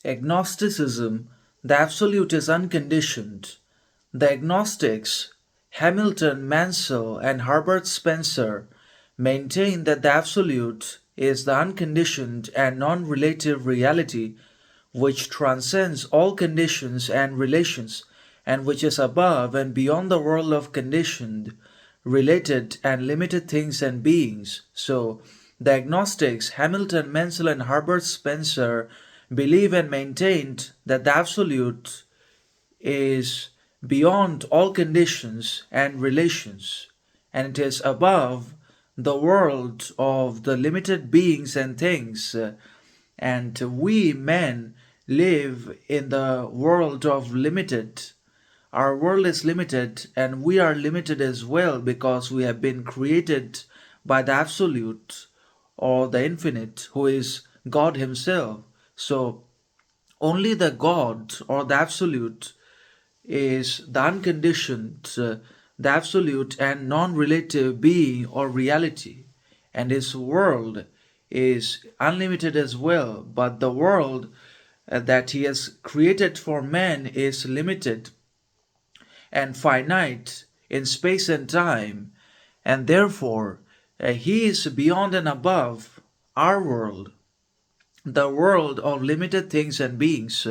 Agnosticism, the absolute is unconditioned. The agnostics, Hamilton, Mansell, and Herbert Spencer, maintain that the absolute is the unconditioned and non relative reality which transcends all conditions and relations, and which is above and beyond the world of conditioned, related, and limited things and beings. So, the agnostics, Hamilton, Mansell, and Herbert Spencer, believe and maintained that the absolute is beyond all conditions and relations, and it is above the world of the limited beings and things. And we men live in the world of limited. Our world is limited, and we are limited as well because we have been created by the Absolute or the Infinite, who is God Himself. So, only the God or the Absolute is the unconditioned, the absolute and non relative being or reality, and His world is unlimited as well. But the world that He has created for man is limited and finite in space and time, and therefore He is beyond and above our world, the world of limited things and beings.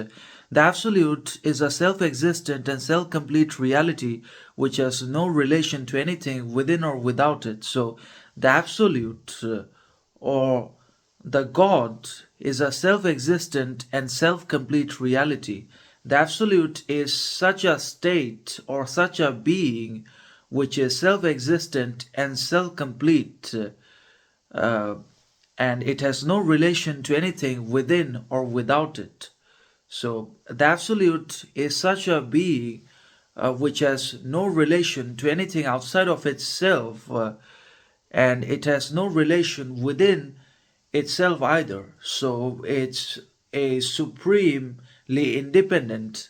The Absolute is a self existent and self complete reality which has no relation to anything within or without it. So, the Absolute or the God is a self existent and self complete reality. The Absolute is such a state or such a being which is self existent and self complete. And it has no relation to anything within or without it. So, the Absolute is such a being which has no relation to anything outside of itself, and it has no relation within itself either. So, it's a supremely independent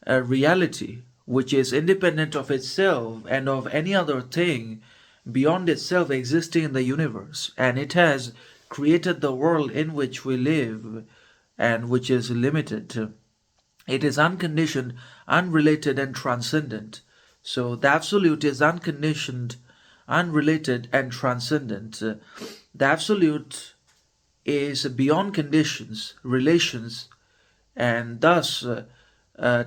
reality which is independent of itself and of any other thing beyond itself existing in the universe, and it has created the world in which we live and which is limited. It is unconditioned, unrelated, and transcendent. So the Absolute is unconditioned, unrelated, and transcendent. The Absolute is beyond conditions, relations, and thus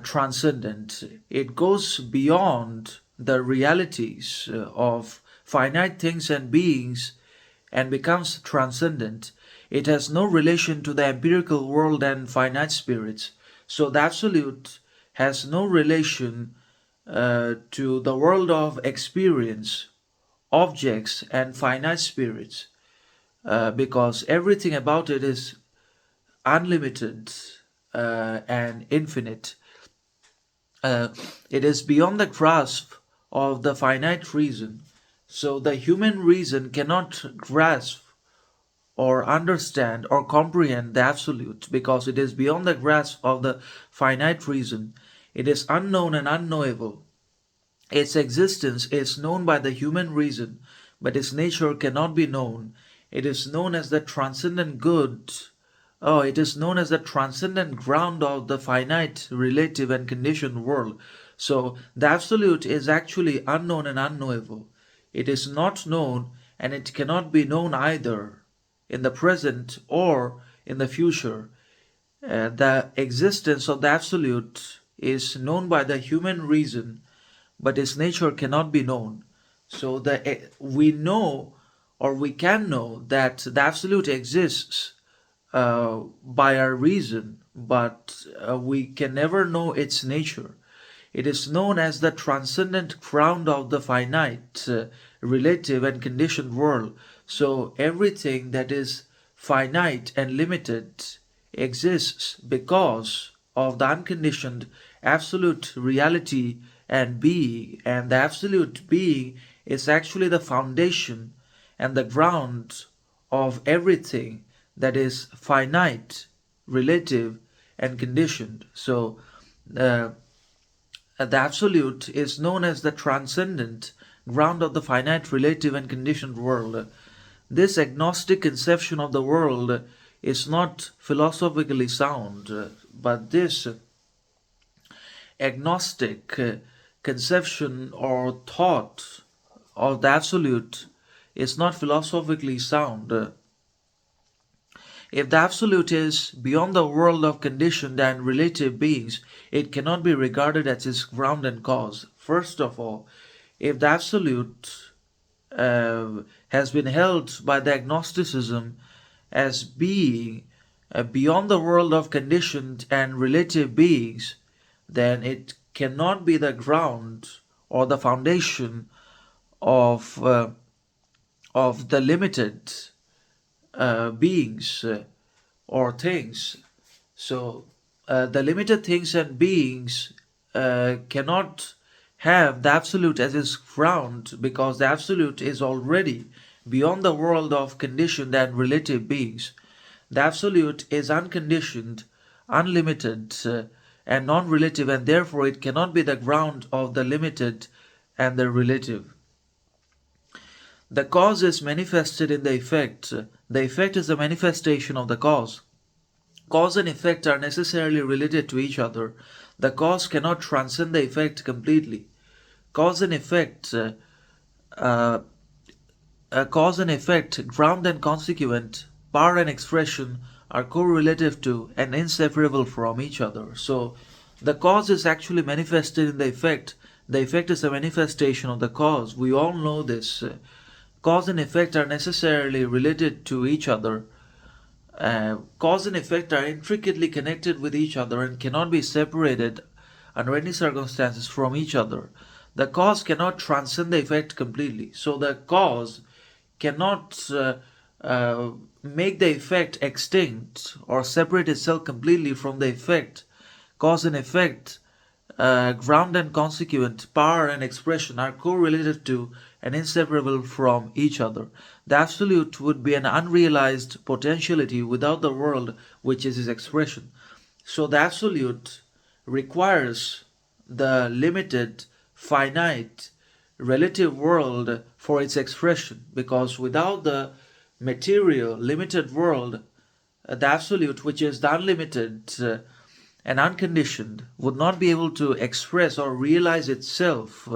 transcendent. It goes beyond the realities of finite things and beings and becomes transcendent. It has no relation to the empirical world and finite spirits. So the Absolute has no relation to the world of experience, objects, and finite spirits because everything about it is unlimited and infinite. It is beyond the grasp of the finite reason. So the human reason cannot grasp or understand or comprehend the Absolute because it is beyond the grasp of the finite reason. It is unknown and unknowable. Its existence is known by the human reason, but its nature cannot be known. It is known as the transcendent good. Oh, it is known as the transcendent ground of the finite, relative, and conditioned world. So, the Absolute is actually unknown and unknowable. It is not known, and it cannot be known either in the present or in the future. The existence of the Absolute is known by the human reason, but its nature cannot be known. So we know or we can know that the Absolute exists by our reason, but we can never know its nature. It is known as the transcendent ground of the finite, relative, and conditioned world. So everything that is finite and limited exists because of the unconditioned absolute reality and being, and the absolute being is actually the foundation and the ground of everything that is finite, relative, and conditioned. So, the Absolute is known as the transcendent ground of the finite, relative, and conditioned world. This agnostic conception of the world is not philosophically sound, but this agnostic conception or thought of the absolute is not philosophically sound. If the absolute is beyond the world of conditioned and relative beings, it cannot be regarded as its ground and cause. First of all, if the absolute has been held by the agnosticism as being beyond the world of conditioned and relative beings, then it cannot be the ground or the foundation of the limited beings or things. So the limited things and beings cannot have the absolute as its ground, because the absolute is already beyond the world of conditioned and relative beings. The absolute is unconditioned, unlimited, and non-relative, and therefore it cannot be the ground of the limited and the relative. The cause is manifested in the effect. The effect is the manifestation of the cause. Cause and effect are necessarily related to each other. The cause cannot transcend the effect completely. Cause and effect, ground and consequent, power and expression are correlative to and inseparable from each other. So the cause is actually manifested in the effect. The effect is a manifestation of the cause. We all know this. Cause and effect are necessarily related to each other. Cause and effect are intricately connected with each other and cannot be separated under any circumstances from each other. The cause cannot transcend the effect completely. So the cause cannot make the effect extinct or separate itself completely from the effect. Cause and effect, ground and consequent, power and expression are correlated to and inseparable from each other. The absolute would be an unrealized potentiality without the world which is its expression. So the absolute requires the limited, finite, relative world for its expression, because without the material, limited world, the absolute, which is the unlimited and unconditioned, would not be able to express or realize itself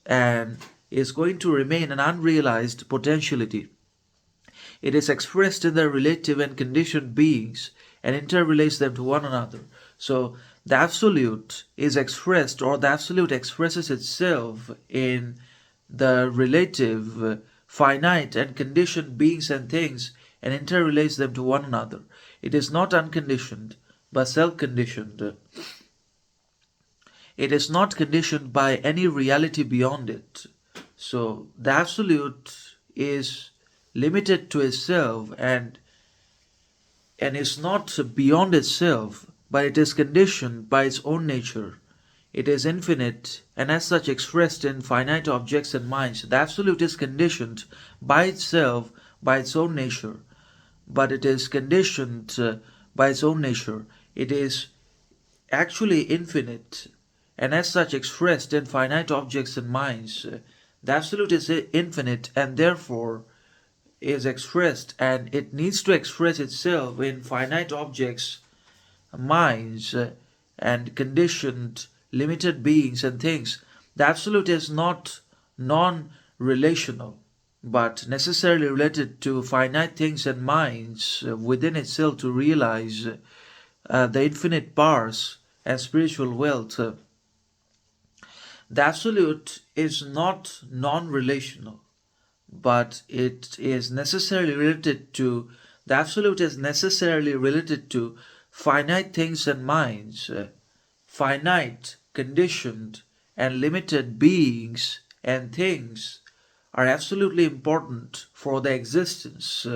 and is going to remain an unrealized potentiality. It is expressed in the relative and conditioned beings and interrelates them to one another. So the absolute is expressed, or the absolute expresses itself in the relative, finite and conditioned beings and things and interrelates them to one another. It is not unconditioned but self-conditioned. It is not conditioned by any reality beyond it. So the absolute is limited to itself and is not beyond itself, but it is conditioned by its own nature. It is infinite and as such expressed in finite objects and minds. The absolute is conditioned by itself, by its own nature, but it is conditioned by its own nature. It is actually infinite and as such expressed in finite objects and minds. The absolute is infinite and therefore is expressed, and it needs to express itself in finite objects, minds, and conditioned, limited beings and things. The absolute is not non-relational, but necessarily related to finite things and minds within itself to realize the infinite powers and spiritual wealth. The absolute is not non-relational, but it is necessarily related to, the absolute is necessarily related to finite things and minds, finite, conditioned, and limited beings and things are absolutely important for the existence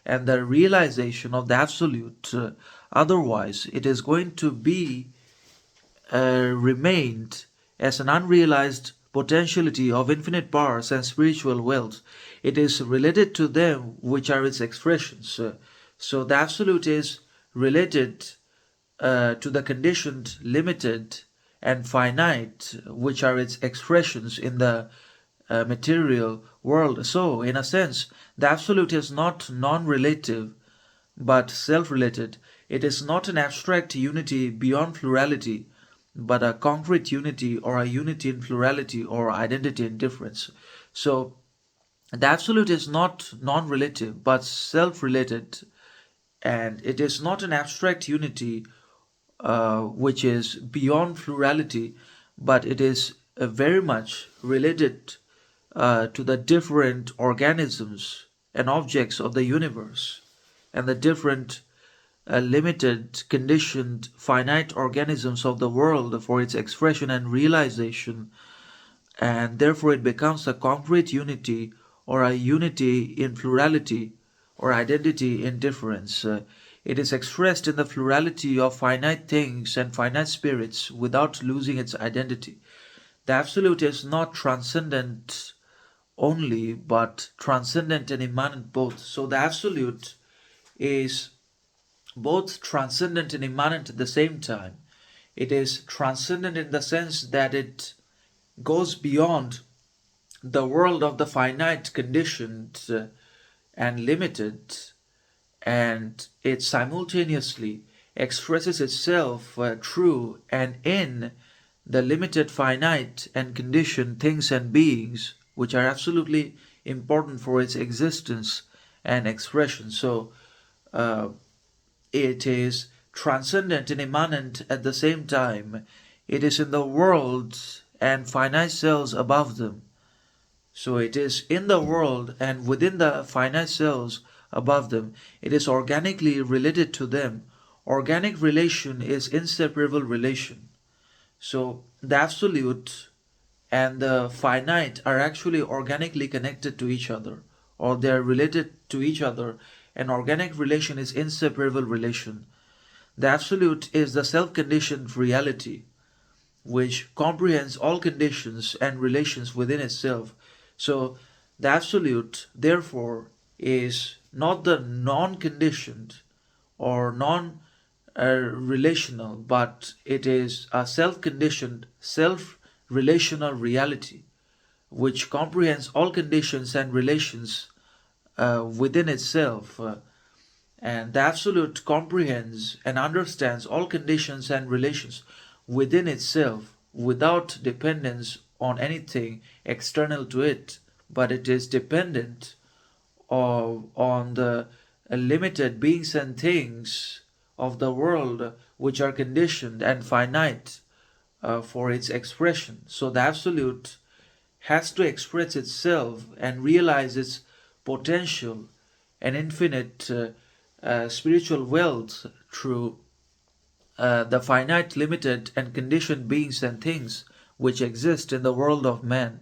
and the realization of the absolute. Otherwise, it is going to be remained as an unrealized potentiality of infinite powers and spiritual wealth. It is related to them which are its expressions. So the absolute is related to the conditioned, limited, and finite, which are its expressions in the material world. So, in a sense, the absolute is not non-relative, but self-related. It is not an abstract unity beyond plurality, but a concrete unity, or a unity in plurality, or identity in difference. So the absolute is not non-relative but self-related, and it is not an abstract unity which is beyond plurality, but it is very much related to the different organisms and objects of the universe, and the different limited, conditioned, finite organisms of the world for its expression and realization, and therefore it becomes a concrete unity, or a unity in plurality, or identity in difference. It is expressed in the plurality of finite things and finite spirits without losing its identity. The absolute is not transcendent only, but transcendent and immanent both. So the absolute is both transcendent and immanent at the same time. It is transcendent in the sense that it goes beyond the world of the finite, conditioned, and limited, and it simultaneously expresses itself through and in the limited, finite, and conditioned things and beings which are absolutely important for its existence and expression. So it is transcendent and immanent at the same time. It is in the world and finite cells above them. So it is in the world and within the finite cells above them. It is organically related to them. Organic relation is inseparable relation. So the absolute and the finite are actually organically connected to each other, or they are related to each other. An organic relation is inseparable relation. The absolute is the self-conditioned reality which comprehends all conditions and relations within itself. So the absolute, therefore, is not the non-conditioned or non-relational, but it is a self-conditioned, self-relational reality which comprehends all conditions and relations within itself. And the absolute comprehends and understands all conditions and relations within itself without dependence on anything external to it, but it is dependent on the limited beings and things of the world which are conditioned and finite for its expression. So the absolute has to express itself and realize its potential and infinite spiritual wealth through the finite, limited, and conditioned beings and things which exist in the world of man.